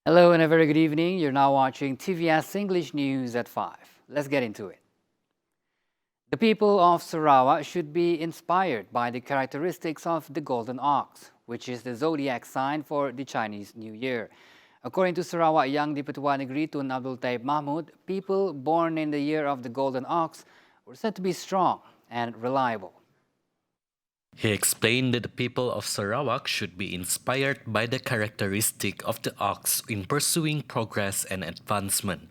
Hello and a very good evening. You're now watching TVS English News at 5. Let's get into it. The people of Sarawak should be inspired by the characteristics of the golden ox, which is the zodiac sign for the Chinese New Year. According to Sarawak Yang Di-Pertua Negeri Tun Abdul Taib Mahmud, people born in the year of the golden ox were said to be strong and reliable. He explained that the people of Sarawak should be inspired by the characteristic of the ox in pursuing progress and advancement.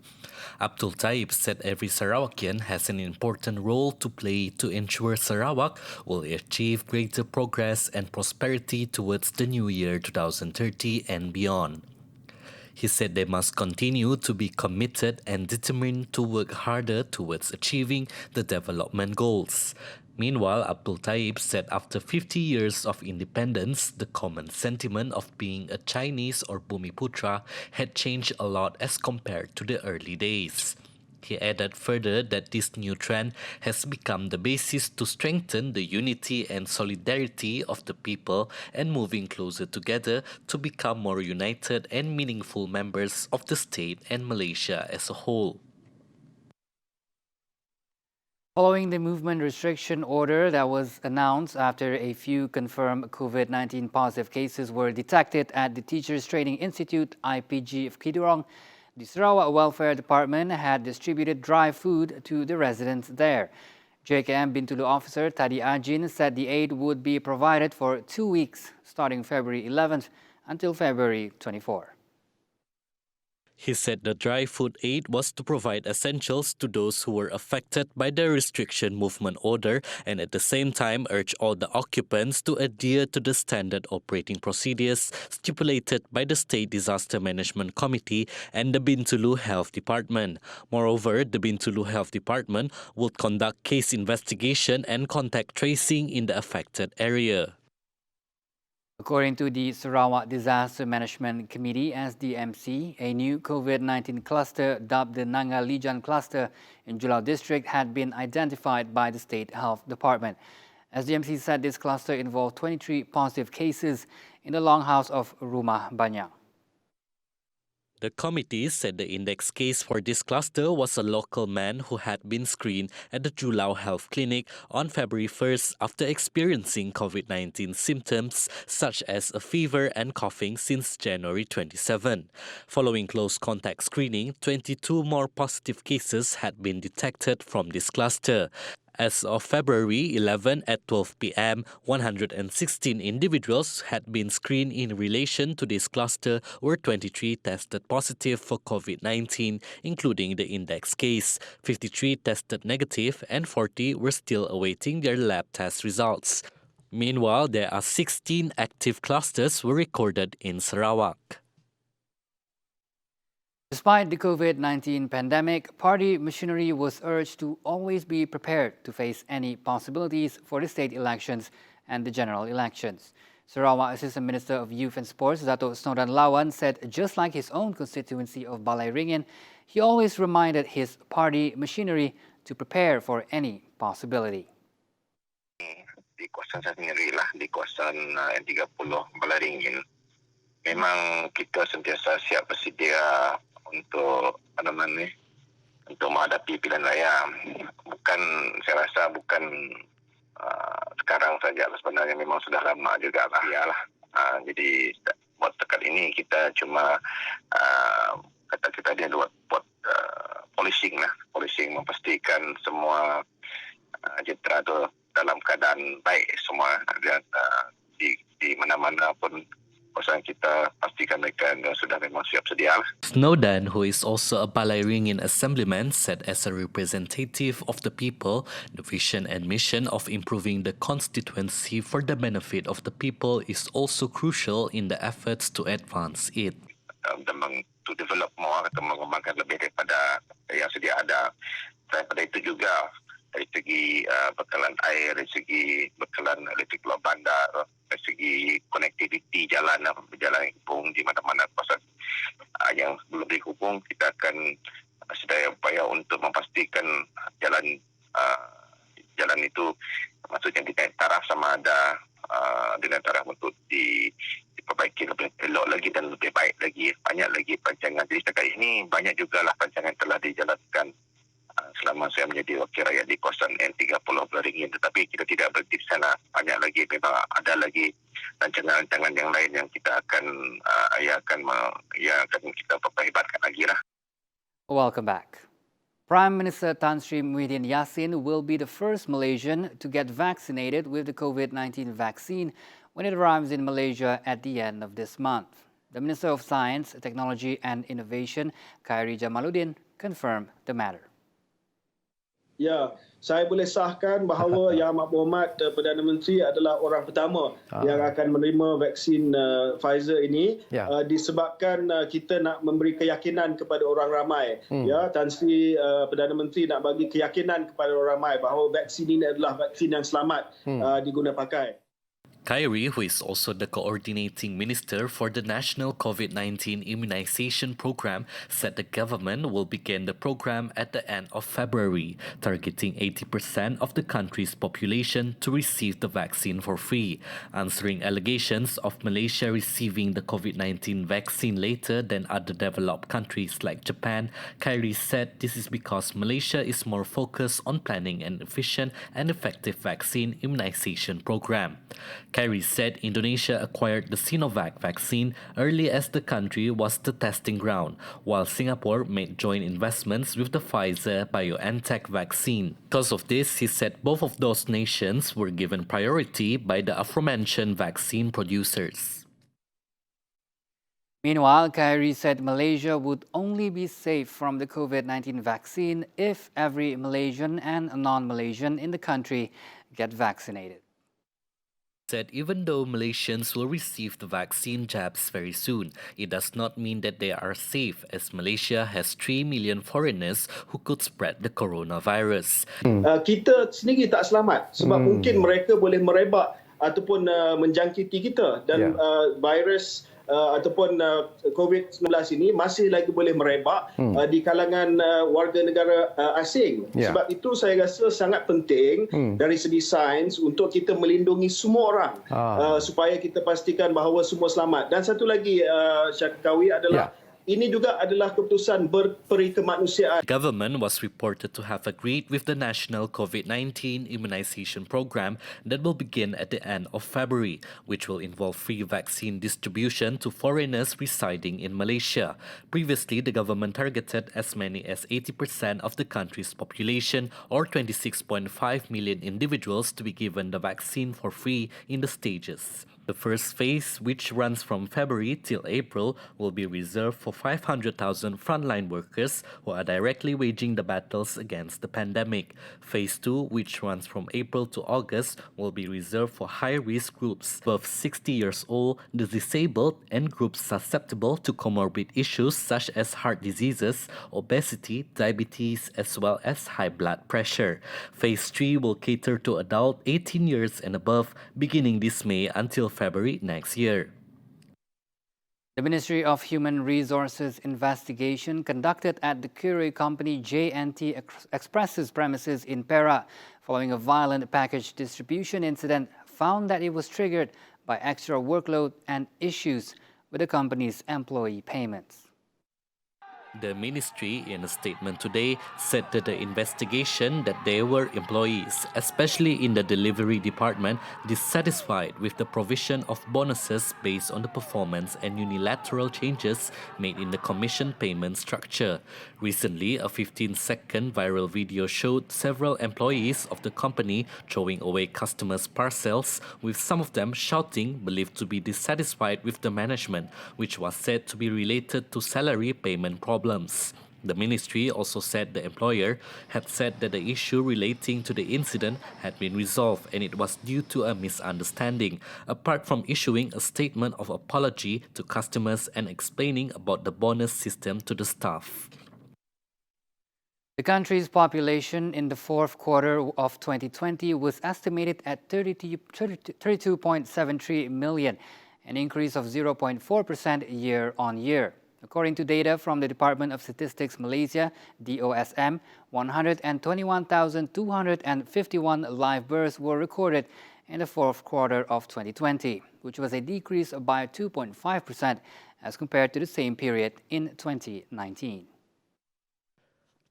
Abdul Taib said every Sarawakian has an important role to play to ensure Sarawak will achieve greater progress and prosperity towards the new year 2030 and beyond. He said they must continue to be committed and determined to work harder towards achieving the development goals. Meanwhile, Abdul Taib said after 50 years of independence, the common sentiment of being a Chinese or Bumiputra had changed a lot as compared to the early days. He added further that this new trend has become the basis to strengthen the unity and solidarity of the people and moving closer together to become more united and meaningful members of the state and Malaysia as a whole. Following the movement restriction order that was announced after a few confirmed COVID-19 positive cases were detected at the Teachers Training Institute, IPG of Kidurong, the Sarawak Welfare Department had distributed dry food to the residents there. JKM Bintulu officer Tadi Ajin said the aid would be provided for 2 weeks, starting February 11th until February 24th. He said the dry food aid was to provide essentials to those who were affected by the restriction movement order and at the same time urge all the occupants to adhere to the standard operating procedures stipulated by the State Disaster Management Committee and the Bintulu Health Department. Moreover, the Bintulu Health Department would conduct case investigation and contact tracing in the affected area. According to the Sarawak Disaster Management Committee, SDMC, a new COVID-19 cluster dubbed the Nanga Lijan cluster in Julau district had been identified by the State Health Department. SDMC said this cluster involved 23 positive cases in the longhouse of Rumah Banyang. The committee said the index case for this cluster was a local man who had been screened at the Julau Health Clinic on February 1st after experiencing COVID-19 symptoms such as a fever and coughing since January 27. Following close contact screening, 22 more positive cases had been detected from this cluster. As of February 11 at 12 p.m., 116 individuals had been screened in relation to this cluster, where 23 tested positive for COVID-19, including the index case. 53 tested negative and 40 were still awaiting their lab test results. Meanwhile, there are 16 active clusters were recorded in Sarawak. Despite the COVID-19 pandemic, party machinery was urged to always be prepared to face any possibilities for the state elections and the general elections. Sarawak Assistant Minister of Youth and Sports, Dato' Snodan Lawan, said just like his own constituency of Balai Ringin, he always reminded his party machinery to prepare for any possibility. Di kawasan saya sendiri lah, di kawasan N30 Balai Ringin, memang kita sentiasa siap bersedia untuk untuk menghadapi pilihan raya. Bukan, saya rasa bukan sekarang saja lah, sebenarnya memang sudah lama juga lah. Yalah. Jadi buat tekat ini kita cuma kita dia buat policing lah, policing memastikan semua jentera tu dalam keadaan baik semua dan di mana-mana pun kawasan kita pastikan mereka sudah memang siap sedia. Snowden, who is also a Balai Ringin assemblyman, said as a representative of the people, the vision and mission of improving the constituency for the benefit of the people is also crucial in the efforts to advance it. To develop more atau mengembangkan lebih daripada yang sedia ada. Daripada itu juga dari segi bekalan air, dari segi bekalan elektrik luar bandar, dari segi konektiviti jalan hubung di mana-mana kawasan yang belum dihubung, kita akan sedaya upaya untuk memastikan jalan itu maksudnya di taraf sama ada dengan taraf untuk diperbaiki lebih elok lagi dan lebih baik lagi, banyak lagi banyak jugalah rancangan telah dijalankan selama saya menjadi wakil rakyat di kawasan N30 Beringin, tetapi kita tidak berhenti di sana. Banyak lagi, memang ada lagi rancangan-rancangan yang lain yang kita akan akan kita perhebatkan lagi lah. Welcome back. Prime Minister Tan Sri Muhyiddin Yassin will be the first Malaysian to get vaccinated with the COVID-19 vaccine when it arrives in Malaysia at the end of this month. The Minister of Science, Technology and Innovation, Khairi Jamaluddin, confirmed the matter. Ya, saya boleh sahkan bahawa Yang Amat Berhormat Perdana Menteri adalah orang pertama yang akan menerima vaksin Pfizer ini disebabkan kita nak memberi keyakinan kepada orang ramai. Ya, Tan Sri Perdana Menteri nak bagi keyakinan kepada orang ramai bahawa vaksin ini adalah vaksin yang selamat diguna pakai. Khairi, who is also the coordinating minister for the National COVID-19 Immunization Program, said the government will begin the program at the end of February, targeting 80% of the country's population to receive the vaccine for free. Answering allegations of Malaysia receiving the COVID-19 vaccine later than other developed countries like Japan, Khairi said this is because Malaysia is more focused on planning an efficient and effective vaccine immunization program. Khairi said Indonesia acquired the Sinovac vaccine early as the country was the testing ground, while Singapore made joint investments with the Pfizer-BioNTech vaccine. Because of this, he said both of those nations were given priority by the aforementioned vaccine producers. Meanwhile, Khairi said Malaysia would only be safe from the COVID-19 vaccine if every Malaysian and non-Malaysian in the country get vaccinated. Said even though Malaysians will receive the vaccine jabs very soon, it does not mean that they are safe, as Malaysia has 3 million foreigners who could spread the coronavirus. Kita sendiri tak selamat sebab mungkin mereka boleh merebak ataupun menjangkiti kita dan virus ataupun COVID-19 ini masih lagi boleh merebak di kalangan warga negara asing. Sebab itu saya rasa sangat penting dari segi sains untuk kita melindungi semua orang supaya kita pastikan bahawa semua selamat. Dan satu lagi, Syakawi, adalah ini juga adalah keputusan berperi kemanusiaan. The government was reported to have agreed with the national COVID-19 immunization program that will begin at the end of February, which will involve free vaccine distribution to foreigners residing in Malaysia. Previously, the government targeted as many as 80% of the country's population, or 26.5 million individuals, to be given the vaccine for free in the stages. The first phase, which runs from February till April, will be reserved for 500,000 frontline workers who are directly waging the battles against the pandemic. Phase 2, which runs from April to August, will be reserved for high-risk groups above 60 years old, the disabled, and groups susceptible to comorbid issues such as heart diseases, obesity, diabetes, as well as high blood pressure. Phase 3 will cater to adults 18 years and above, beginning this May until February next year. The Ministry of Human Resources investigation conducted at the courier company J&T Express's premises in Perak following a violent package distribution incident found that it was triggered by extra workload and issues with the company's employee payments. The ministry, in a statement today, said that the investigation that there were employees, especially in the delivery department, dissatisfied with the provision of bonuses based on the performance and unilateral changes made in the commission payment structure. Recently, a 15-second viral video showed several employees of the company throwing away customers' parcels, with some of them shouting, believed to be dissatisfied with the management, which was said to be related to salary payment problems. The ministry also said the employer had said that the issue relating to the incident had been resolved and it was due to a misunderstanding, apart from issuing a statement of apology to customers and explaining about the bonus system to the staff. The country's population in the fourth quarter of 2020 was estimated at 32.73 million, an increase of 0.4% year-on-year. According to data from the Department of Statistics Malaysia, DOSM, 121,251 live births were recorded in the fourth quarter of 2020, which was a decrease by 2.5% as compared to the same period in 2019.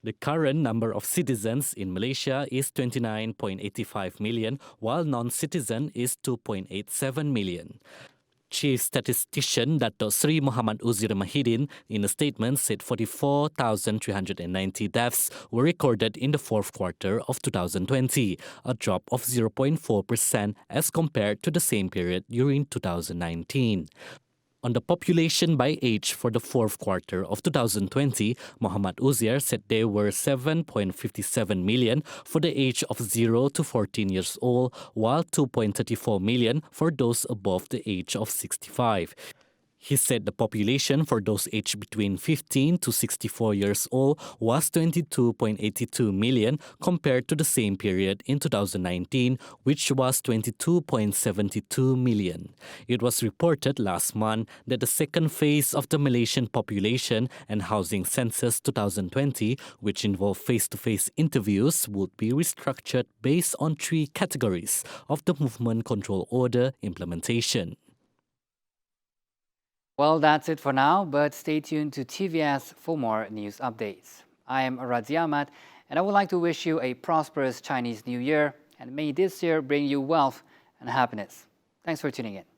The current number of citizens in Malaysia is 29.85 million, while non-citizen is 2.87 million. Chief Statistician Dato Sri Muhammad Uzir Mahidin in a statement said 44,390 deaths were recorded in the fourth quarter of 2020, a drop of 0.4% as compared to the same period during 2019. On the population by age for the fourth quarter of 2020, Muhammad Uzir said there were 7.57 million for the age of 0 to 14 years old, while 2.34 million for those above the age of 65. He said the population for those aged between 15 to 64 years old was 22.82 million compared to the same period in 2019, which was 22.72 million. It was reported last month that the second phase of the Malaysian Population and Housing Census 2020, which involved face-to-face interviews, would be restructured based on 3 categories of the Movement Control Order implementation. Well, that's it for now, but stay tuned to TVS for more news updates. I am Radzi Ahmad, and I would like to wish you a prosperous Chinese New Year, and may this year bring you wealth and happiness. Thanks for tuning in.